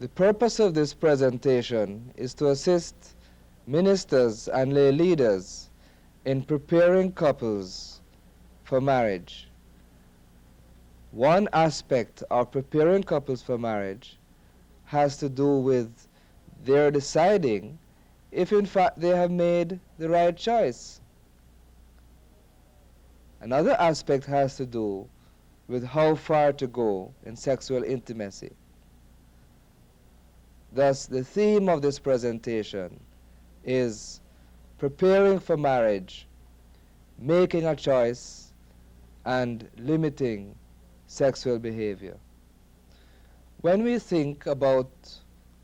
The purpose of this presentation is to assist ministers and lay leaders in preparing couples for marriage. One aspect of preparing couples for marriage has to do with their deciding if in fact they have made the right choice. Another aspect has to do with how far to go in sexual intimacy. Thus, the theme of this presentation is preparing for marriage, making a choice, and limiting sexual behavior. When we think about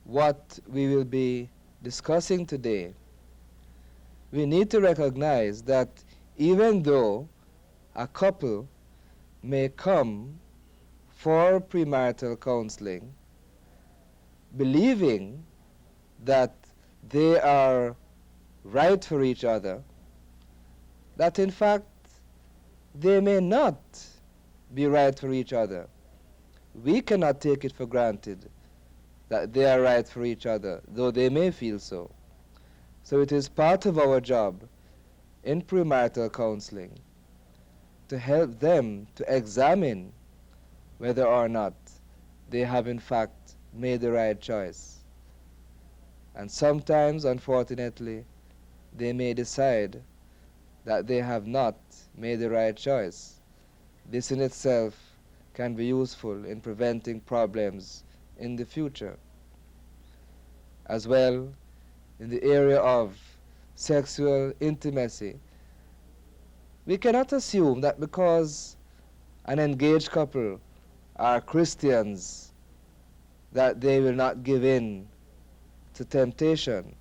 what we will be discussing today, we need to recognize that even though a couple may come for premarital counseling, believing that they are right for each other, that in fact they may not be right for each other. We cannot take it for granted that they are right for each other, though they may feel so. So it is part of our job in premarital counseling to help them to examine whether or not they have in fact made the right choice. And sometimes, unfortunately, they may decide that they have not made the right choice. This in itself can be useful in preventing problems in the future. As well, in the area of sexual intimacy, we cannot assume that because an engaged couple are Christians that they will not give in to temptation.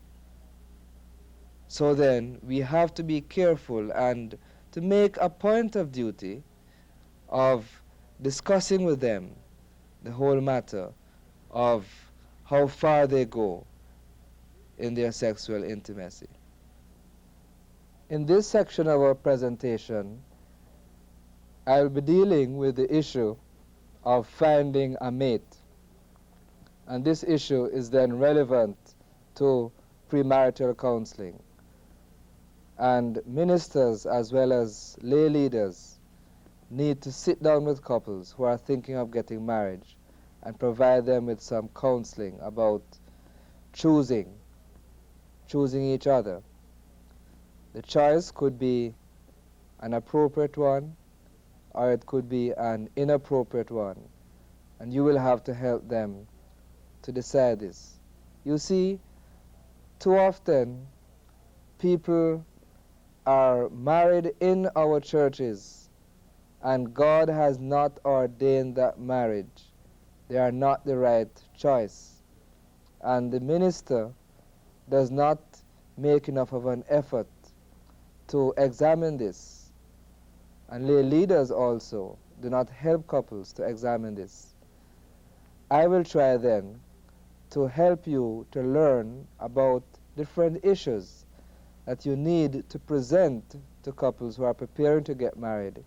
So then we have to be careful and to make a point of duty of discussing with them the whole matter of how far they go in their sexual intimacy. In this section of our presentation, I will be dealing with the issue of finding a mate. And this issue is then relevant to premarital counseling. And ministers as well as lay leaders need to sit down with couples who are thinking of getting married and provide them with some counseling about choosing each other. The choice could be an appropriate one or it could be an inappropriate one, and you will have to help them to decide this. You see, too often people are married in our churches and God has not ordained that marriage. They are not the right choice. And the minister does not make enough of an effort to examine this. And lay leaders also do not help couples to examine this. I will try then to help you to learn about different issues that you need to present to couples who are preparing to get married,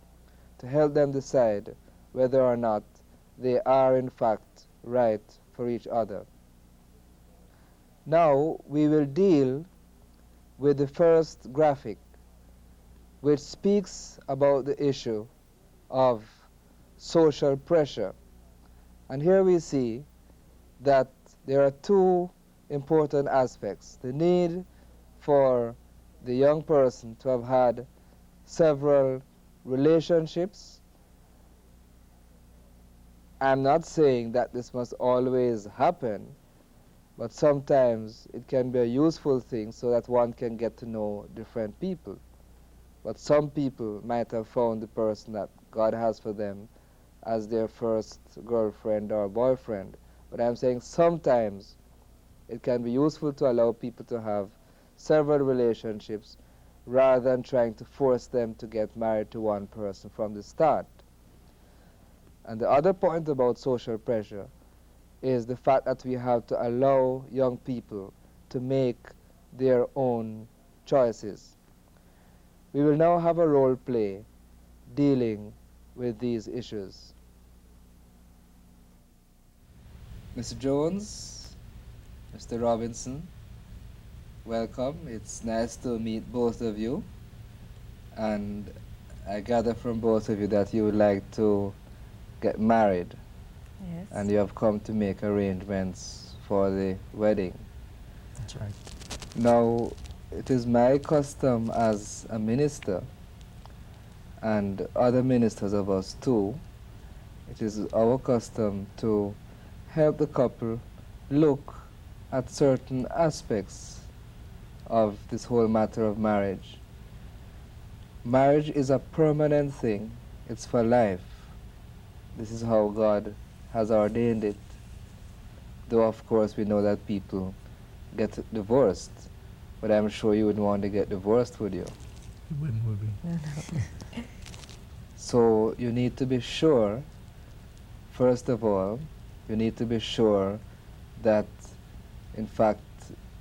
to help them decide whether or not they are in fact right for each other. Now we will deal with the first graphic, which speaks about the issue of social pressure. And here we see that there are two important aspects: the need for the young person to have had several relationships. I'm not saying that this must always happen, but sometimes it can be a useful thing so that one can get to know different people. But some people might have found the person that God has for them as their first girlfriend or boyfriend. But I'm saying sometimes it can be useful to allow people to have several relationships rather than trying to force them to get married to one person from the start. And the other point about social pressure is the fact that we have to allow young people to make their own choices. We will now have a role play dealing with these issues. Mr. Jones, Mr. Robinson, welcome. It's nice to meet both of you. And I gather from both of you that you would like to get married. Yes. And you have come to make arrangements for the wedding. That's right. Now, it is my custom as a minister, and other ministers of us too, it is our custom to help the couple look at certain aspects of this whole matter of marriage. Marriage is a permanent thing. It's for life. This is how God has ordained it. Though of course we know that people get divorced, but I'm sure you wouldn't want to get divorced, would you? We wouldn't, would we? No, no. So you need to be sure, first of all, you need to be sure that in fact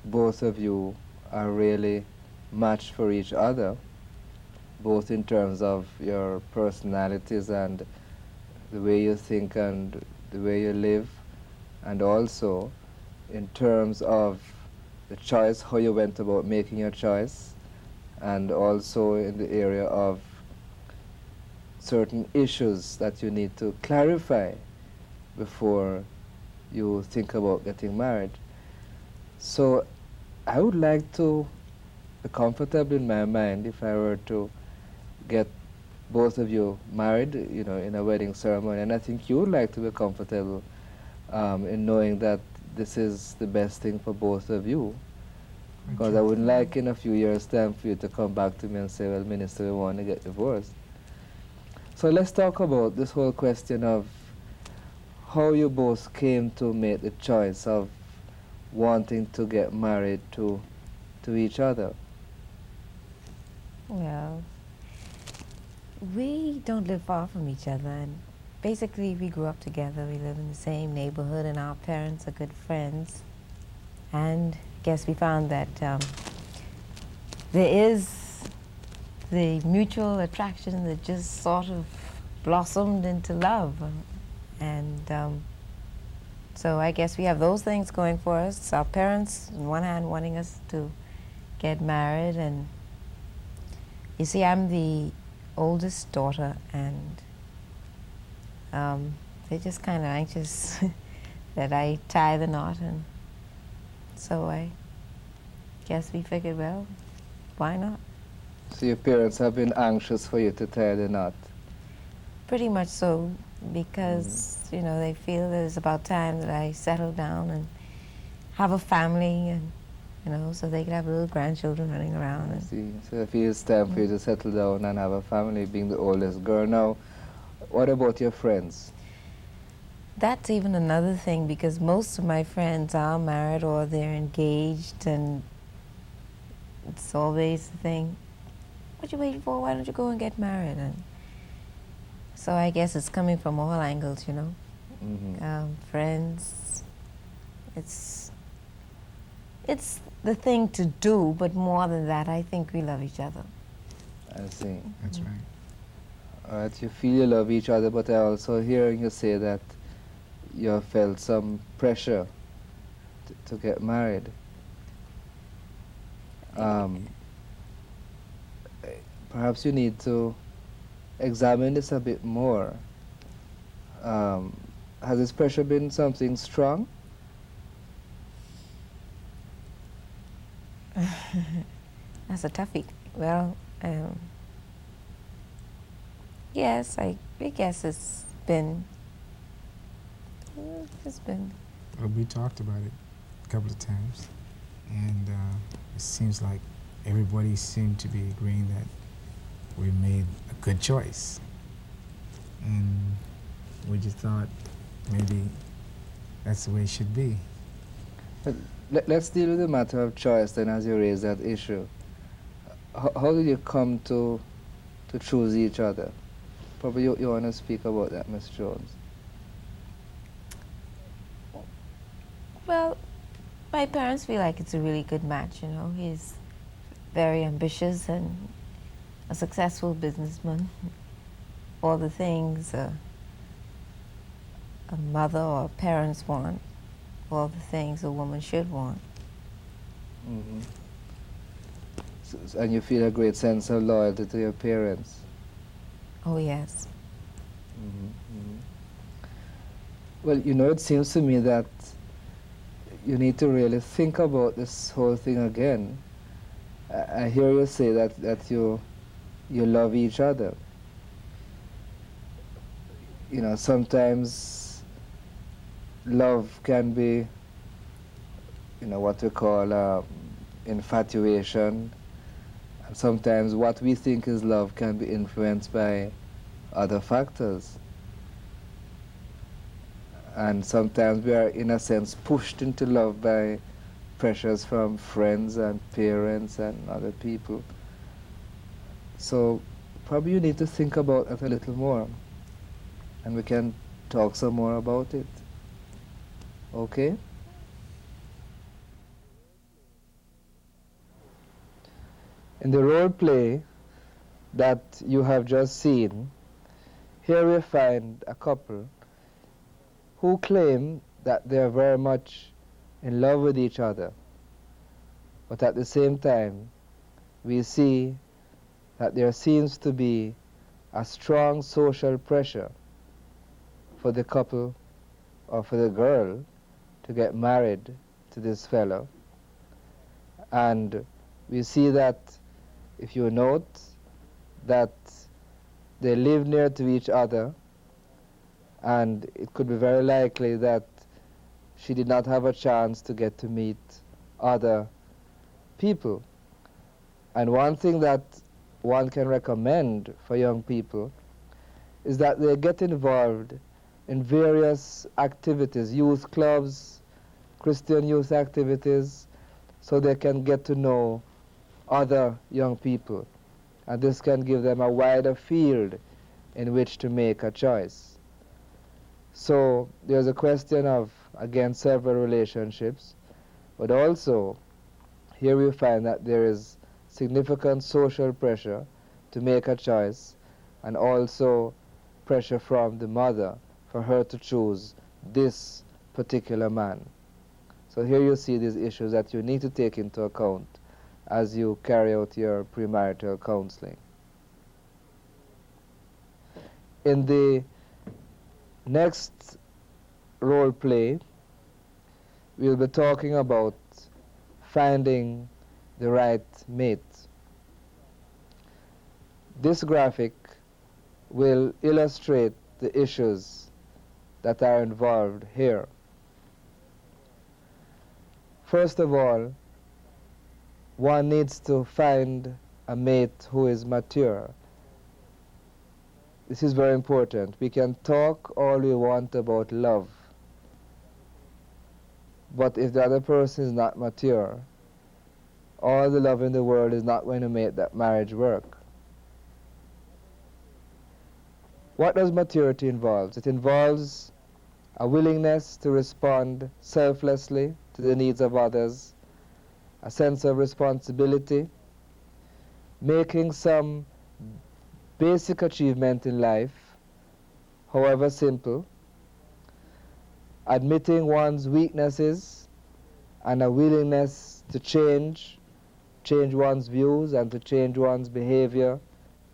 both of you are really matched for each other, both in terms of your personalities and the way you think and the way you live, and also in terms of the choice, how you went about making your choice, and also in the area of certain issues that you need to clarify before you think about getting married. So I would like to be comfortable in my mind if I were to get both of you married, you know, in a wedding ceremony, and I think you would like to be comfortable in knowing that this is the best thing for both of you. Because I wouldn't like in a few years' time for you to come back to me and say, well, Minister, we want to get divorced. So let's talk about this whole question of how you both came to make the choice of wanting to get married to each other. Well, we don't live far from each other, and basically we grew up together. We live in the same neighborhood, and our parents are good friends. And I guess we found that there is the mutual attraction that just sort of blossomed into love. And so I guess we have those things going for us. Our parents, on one hand, wanting us to get married, and you see, I'm the oldest daughter, and they're just kind of anxious that I tie the knot, and so I guess we figured, well, why not? So your parents have been anxious for you to tie the knot. Pretty much so, because you know, they feel that it's about time that I settle down and have a family, and you know, so they could have little grandchildren running around. And See, so I feel it's time for you to settle down and have a family, being the oldest girl. Now, what about your friends? that's even another thing, because most of my friends are married or they're engaged, and it's always the thing, what you waiting for? Why don't you go and get married? And so I guess it's coming from all angles, you know. Friends, it's the thing to do, but more than that, I think we love each other. I see. That's right. All right, you feel you love each other, but I also hear you say that you have felt some pressure to get married. Perhaps you need to examine this a bit more. Has this pressure been something strong? That's a toughie. Well, yes, I guess it's been. Well, we talked about it a couple of times, and it seems like everybody seemed to be agreeing that we made a good choice. And we just thought maybe that's the way it should be. But let's deal with the matter of choice then, as you raise that issue. How did you come to choose each other? Probably you want to speak about that, Ms. Jones. Well, my parents feel like it's a really good match, you know. He's very ambitious and a successful businessman. All the things a mother or parents want. all the things a woman should want. Hmm. And you feel a great sense of loyalty to your parents. Oh, yes. Hmm. Hmm. Well, you know, it seems to me that you need to really think about this whole thing again. I hear you say that you love each other. You know, sometimes love can be, you know, what we call infatuation. And sometimes what we think is love can be influenced by other factors. And sometimes we are, in a sense, pushed into love by pressures from friends and parents and other people. So probably you need to think about it a little more, and we can talk some more about it. Okay? In the role play that you have just seen, here we find a couple who claim that they are very much in love with each other, but at the same time, we see that there seems to be a strong social pressure for the couple or for the girl to get married to this fellow. And we see that, if you note, that they live near to each other, and it could be very likely that she did not have a chance to get to meet other people. And one thing that one can recommend for young people is that they get involved in various activities, youth clubs, Christian youth activities, so they can get to know other young people. And this can give them a wider field in which to make a choice. So there's a question of, again, several relationships, but also here we find that there is significant social pressure to make a choice, and also pressure from the mother for her to choose this particular man. So here you see these issues that you need to take into account as you carry out your premarital counseling. In the next role play, we'll be talking about finding the right mate. This graphic will illustrate the issues that are involved here. First of all, one needs to find a mate who is mature. This is very important. We can talk all we want about love, but if the other person is not mature, all the love in the world is not going to make that marriage work. What does maturity involve? It involves a willingness to respond selflessly to the needs of others, a sense of responsibility, making some basic achievement in life, however simple, admitting one's weaknesses, and a willingness to change one's views and to change one's behavior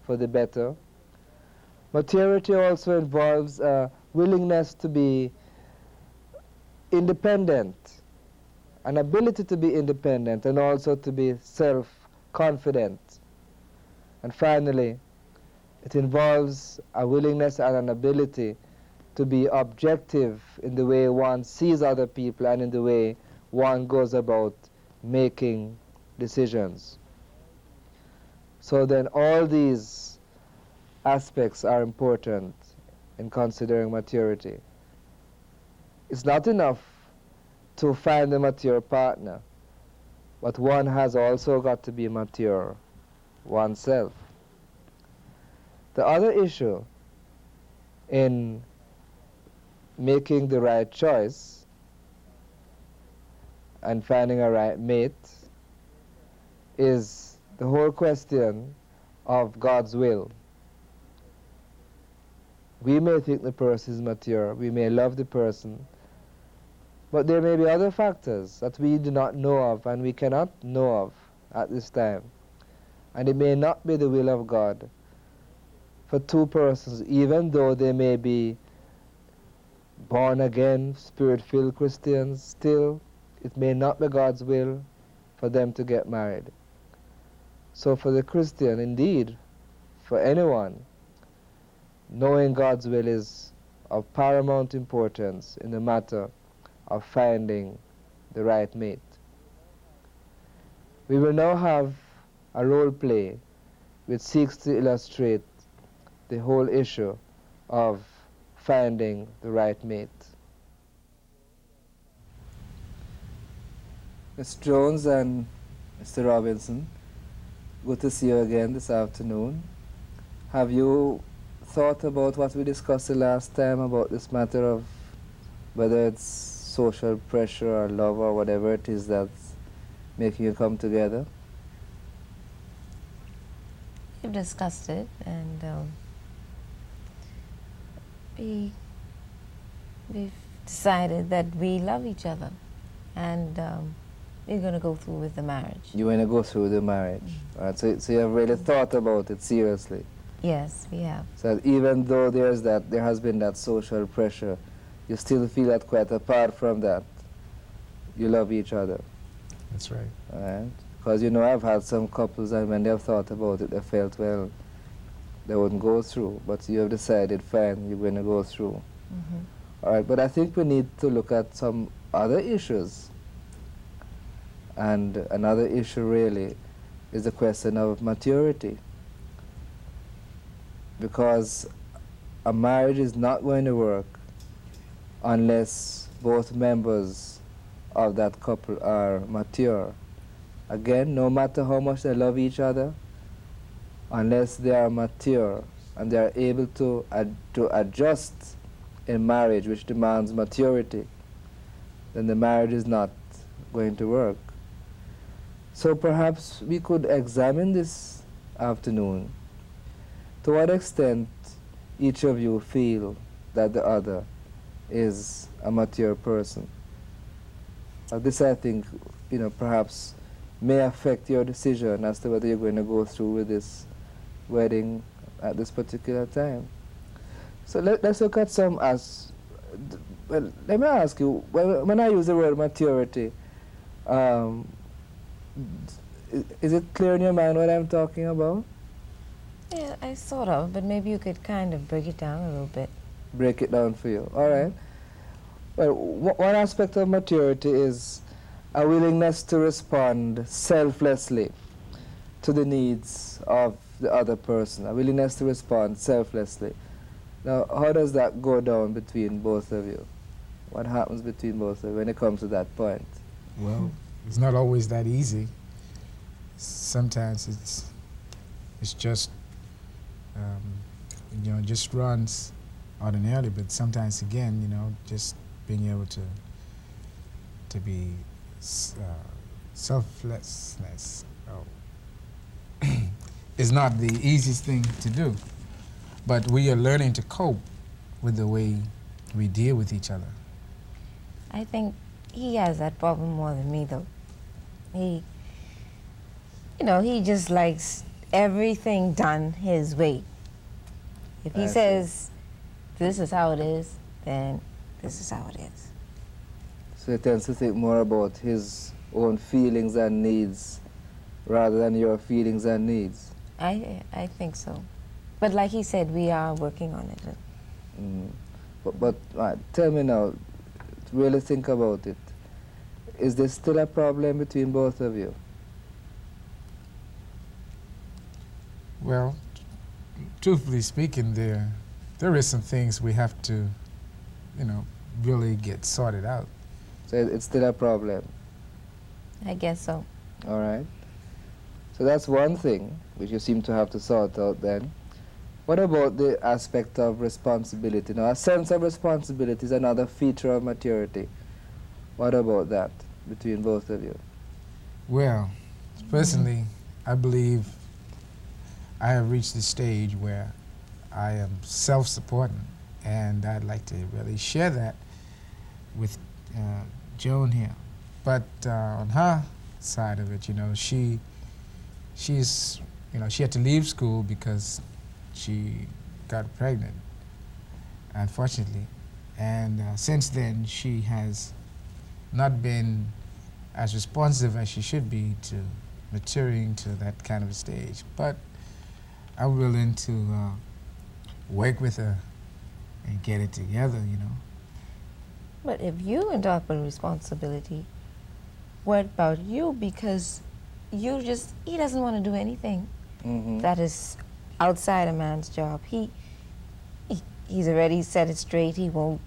for the better. Maturity also involves a willingness to be independent, an ability to be independent, and also to be self-confident. And finally, it involves a willingness and an ability to be objective in the way one sees other people and in the way one goes about making decisions. So then all these aspects are important in considering maturity. It's not enough to find a mature partner, but one has also got to be mature oneself. The other issue in making the right choice and finding a right mate is the whole question of God's will. We may think the person is mature, we may love the person, But there may be other factors that we do not know of and we cannot know of at this time. And it may not be the will of God for two persons, even though they may be born again, spirit-filled Christians, still it may not be God's will for them to get married. So for the Christian, indeed, for anyone, knowing God's will is of paramount importance in the matter of finding the right mate. We will now have a role play which seeks to illustrate the whole issue of finding the right mate. Ms. Jones and Mr. Robinson, good to see you again this afternoon. Have you thought about what we discussed the last time about this matter of whether it's social pressure or love or whatever it is that's making you come together? We've discussed it, and we've decided that we love each other, and we're going to go through with the marriage. You want to go through the marriage. Mm-hmm. All right, so you have really thought about it seriously. Yes, we have. So even though there has been that social pressure, you still feel that quite apart from that, you love each other. That's right. All right? Because, you know, I've had some couples and when they've thought about it, they felt, well, they wouldn't go through. But you have decided, fine, you're going to go through. Mm-hmm. All right, but I think we need to look at some other issues. And another issue really is the question of maturity. Because a marriage is not going to work unless both members of that couple are mature. Again, no matter how much they love each other, unless they are mature and they are able to adjust in marriage, which demands maturity, then the marriage is not going to work. So perhaps we could examine this afternoon to what extent each of you feel that the other is a mature person. This, I think, you know, perhaps may affect your decision as to whether you're going to go through with this wedding at this particular time. So let's look at some as, well, let me ask you, when I use the word maturity, is it clear in your mind what I'm talking about? Yeah, I sort of, but maybe you could kind of break it down a little bit. Break it down for you. All right. Well, one aspect of maturity is a willingness to respond selflessly to the needs of the other person, a willingness to respond selflessly. Now, how does that go down between both of you? What happens between both of you when it comes to that point? Well, it's not always that easy. Sometimes it's just you know, just runs ordinarily, but sometimes again, you know, just being able to be selflessness is not the easiest thing to do. But we are learning to cope with the way we deal with each other. I think he has that problem more than me, though. He, you know, he just likes everything done his way. If he says, this is how it is, then this is how it is. So he tends to think more about his own feelings and needs rather than your feelings and needs. I think so. But like he said, we are working on it. But tell me now, really think about it. Is there still a problem between both of you? Well, truthfully speaking, there is some things we have to, you know, really get sorted out. So it's still a problem? I guess so. All right. So that's one thing which you seem to have to sort out then. What about the aspect of responsibility? Now, a sense of responsibility is another feature of maturity. What about that between both of you? Well, personally, I believe I have reached the stage where I am self-supporting, and I'd like to really share that with Joan here. But on her side of it, you know, she's, you know, she had to leave school because she got pregnant, unfortunately. And since then, she has not been as responsive as she should be to maturing to that kind of a stage. But I'm willing to work with her and get it together, you know. But if you end up with responsibility, what about you? Because he doesn't want to do anything that is outside a man's job. He's already set it straight. He won't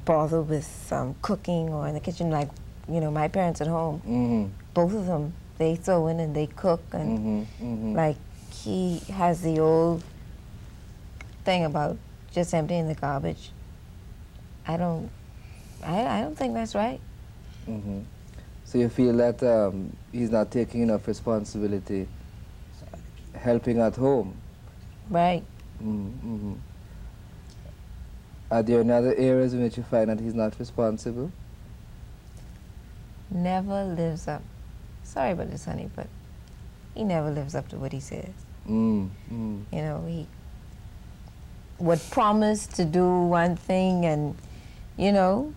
bother with cooking or in the kitchen like, you know, my parents at home. Both of them, they sew in and they cook, and like he has the old thing about just emptying the garbage. I don't think that's right. So you feel that he's not taking enough responsibility, helping at home. Right. Are there any other areas in which you find that he's not responsible? Never lives up. Sorry about this, honey, but he never lives up to what he says. You know, he would promise to do one thing and, you know,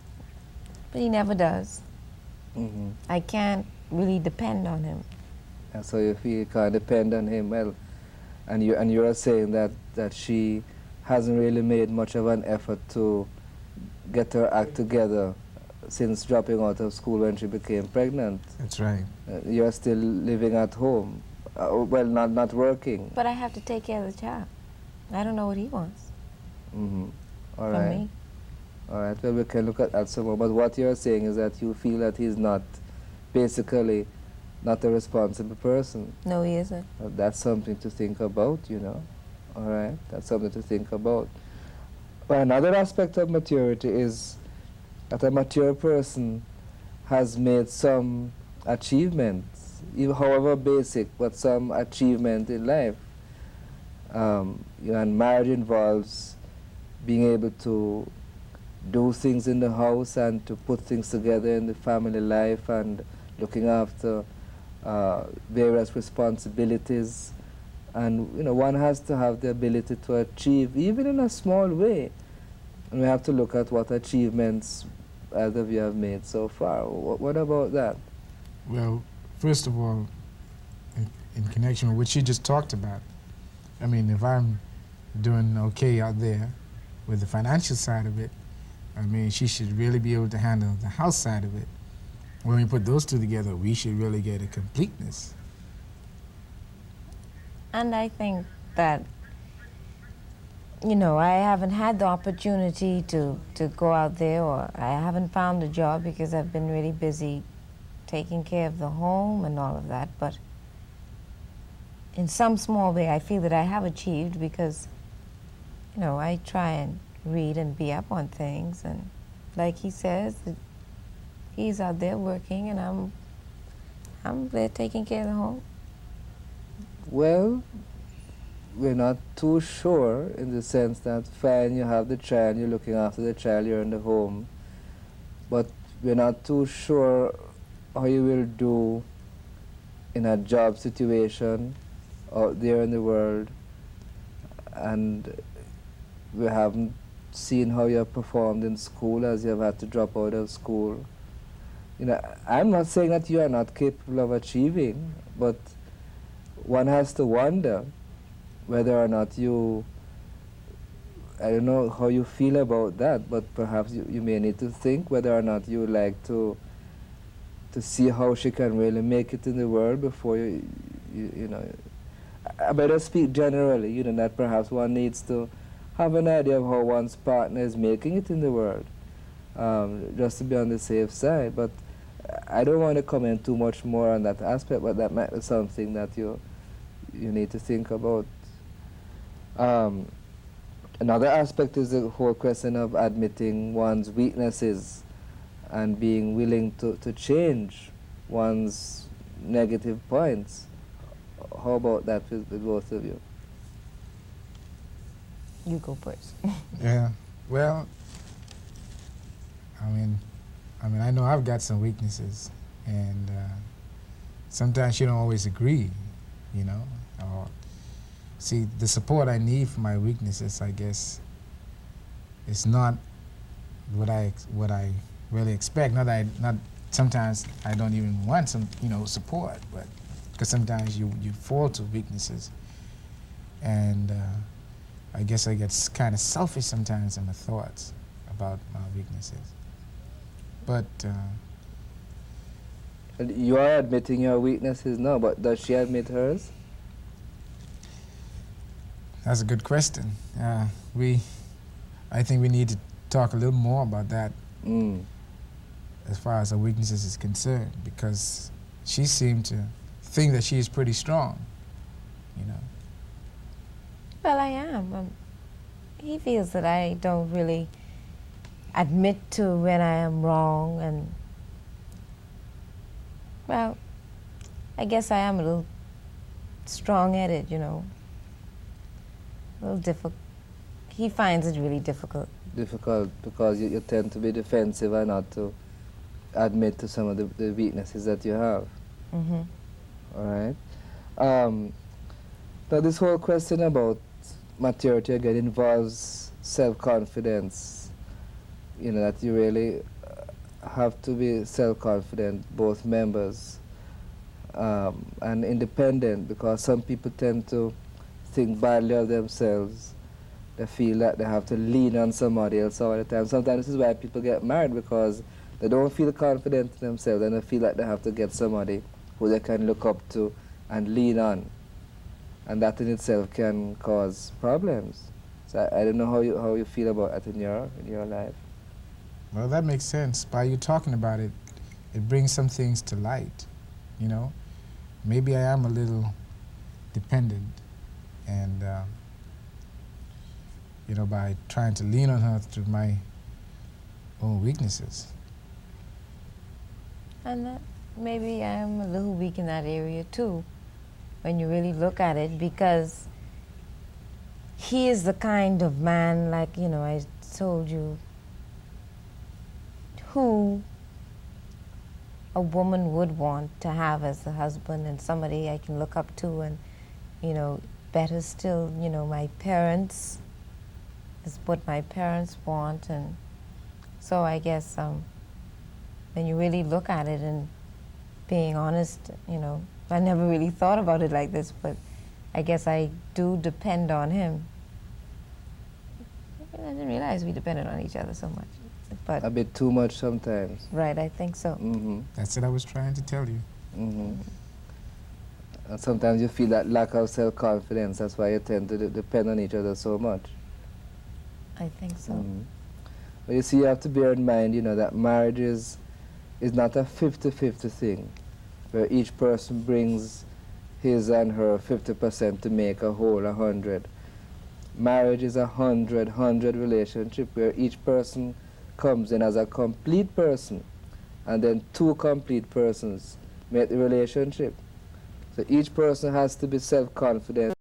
but he never does. I can't really depend on him. And so you feel you can't depend on him. Well, and you are saying that she hasn't really made much of an effort to get her act together since dropping out of school when she became pregnant. That's right. You're still living at home. Well, not working. But I have to take care of the child. I don't know what he wants All from right. me. All right. Well, we can look at that some more. But what you're saying is that you feel that he's basically not a responsible person. No, he isn't. That's something to think about, you know. All right. That's something to think about. But another aspect of maturity is that a mature person has made some achievements, even however basic, but some achievement in life. You know, and marriage involves being able to do things in the house and to put things together in the family life and looking after various responsibilities. And, you know, one has to have the ability to achieve, even in a small way. And we have to look at what achievements either of you have made so far. What about that? Well, first of all, in connection with what you just talked about, I mean, if I'm doing okay out there with the financial side of it, I mean, she should really be able to handle the house side of it. When we put those two together, we should really get a completeness. And I think that, you know, I haven't had the opportunity to go out there, or I haven't found a job because I've been really busy taking care of the home and all of that. But in some small way, I feel that I have achieved because, you know, I try and read and be up on things. And like he says, he's out there working and I'm there taking care of the home. Well, we're not too sure in the sense that fine, you have the child, you're looking after the child, you're in the home, but we're not too sure how you will do in a job situation out there in the world, and we haven't seen how you have performed in school as you have had to drop out of school. You know, I'm not saying that you are not capable of achieving, but one has to wonder whether or not you, I don't know how you feel about that, but perhaps you may need to think whether or not you would like to see how she can really make it in the world before you know. I better speak generally, you know, that perhaps one needs to have an idea of how one's partner is making it in the world, just to be on the safe side. But I don't want to comment too much more on that aspect, but that might be something that you need to think about. Another aspect is the whole question of admitting one's weaknesses and being willing to change one's negative points. How about that with both of you? You go first. Yeah, well, I mean, I mean, I know I've got some weaknesses, and sometimes you don't always agree, you know. Or see, the support I need for my weaknesses, I guess, is not what I really expect. Not sometimes I don't even want some support, but because sometimes you fall to weaknesses, and I guess I get kind of selfish sometimes in my thoughts about my weaknesses. But And you are admitting your weaknesses now, but does she admit hers? that's a good question. I think we need to talk a little more about that as far as her weaknesses is concerned, because she seemed to think that she is pretty strong, you know. Well, I am. He feels that I don't really admit to when I am wrong, and well, I guess I am a little strong-headed, you know. A little difficult. He finds it really difficult. Difficult because you tend to be defensive and not to admit to some of the weaknesses that you have. Mm-hmm. All right. Now this whole question about maturity again involves self-confidence. You know, that you really have to be self-confident, both members, and independent, because some people tend to think badly of themselves. They feel that they have to lean on somebody else all the time. Sometimes this is why people get married, because they don't feel confident in themselves and they feel like they have to get somebody who they can look up to and lean on. And that in itself can cause problems. So I don't know how you feel about that in your life. Well, that makes sense. By you talking about it, it brings some things to light, you know. Maybe I am a little dependent, and you know, by trying to lean on her through my own weaknesses. And maybe I am a little weak in that area too, when you really look at it, because he is the kind of man, like, you know, I told you, who a woman would want to have as a husband, and somebody I can look up to, and, you know, better still, you know, my parents is what my parents want. And so I guess when you really look at it and being honest, you know, I never really thought about it like this, but I guess I do depend on him. I didn't realize we depended on each other so much. But A bit too much sometimes. right, I think so. Mm-hmm. That's what I was trying to tell you. Mm-hmm. And sometimes you feel that lack of self-confidence. That's why you tend to depend on each other so much. I think so. Mm-hmm. But you see, you have to bear in mind, you know, that marriage is not a 50-50 thing, where each person brings his and her 50% to make a whole 100. Marriage is a 100-100 relationship, where each person comes in as a complete person, and then two complete persons make the relationship. So each person has to be self-confident.